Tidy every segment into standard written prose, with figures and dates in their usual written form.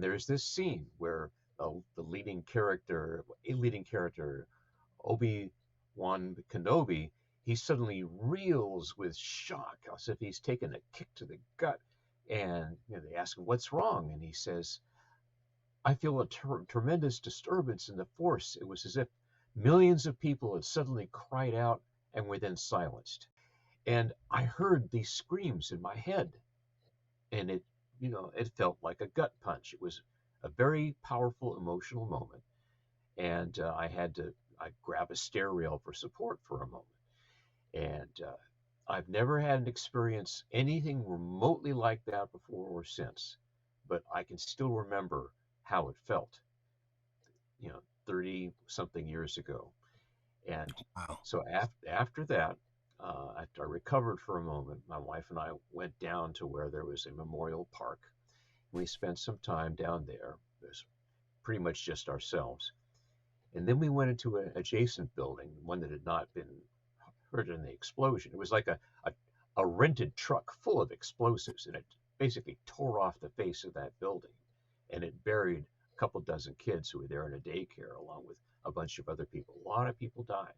There's this scene where the leading character, Obi-Wan Kenobi, he suddenly reels with shock, as if he's taken a kick to the gut. And they ask him what's wrong, and he says, "I feel a tremendous disturbance in the Force." It was as if millions of people had suddenly cried out and were then silenced. And I heard these screams in my head, and it felt like a gut punch. It was a very powerful emotional moment, and I grab a stair rail for support for a moment. And I've never had an experience anything remotely like that before or since, but I can still remember how it felt, 30 something years ago. And Wow. so after that, after I recovered for a moment, my wife and I went down to where there was a memorial park. We spent some time down there. It was pretty much just ourselves. And then we went into an adjacent building, one that had not been hurt in the explosion. It was like a rented truck full of explosives, and it basically tore off the face of that building. And it buried a couple dozen kids who were there in a daycare, along with a bunch of other people. A lot of people died.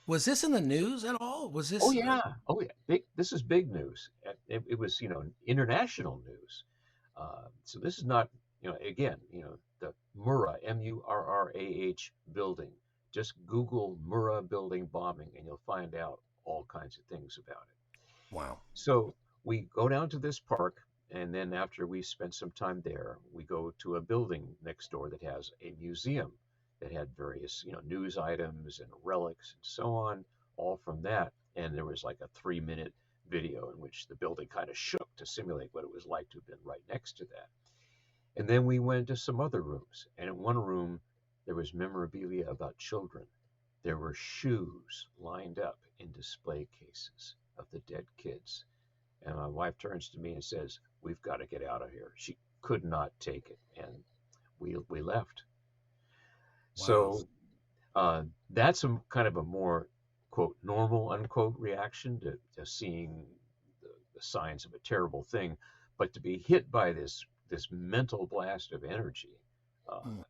Was this in the news at all? Was Oh this? yeah, oh yeah. This is big news. It was, international news. So this is not, again, the Murrah, Murrah building. Just Google Murrah building bombing, and you'll find out all kinds of things about it. Wow. So we go down to this park, and then after we spent some time there, we go to a building next door that has a museum that had various, news items and relics and so on, all from that. And there was like a 3-minute video in which the building kind of shook to simulate what it was like to have been right next to that. And then we went to some other rooms, and in one room there was memorabilia about children. There were shoes lined up in display cases of the dead kids. And my wife turns to me and says, "We've got to get out of here." She could not take it, and we left. Wow. So that's a kind of a more quote normal unquote reaction to seeing the signs of a terrible thing, but to be hit by this mental blast of energy, uh, Mm.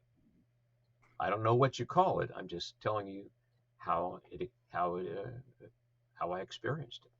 I don't know what you call it. I'm just telling you how it how I experienced it.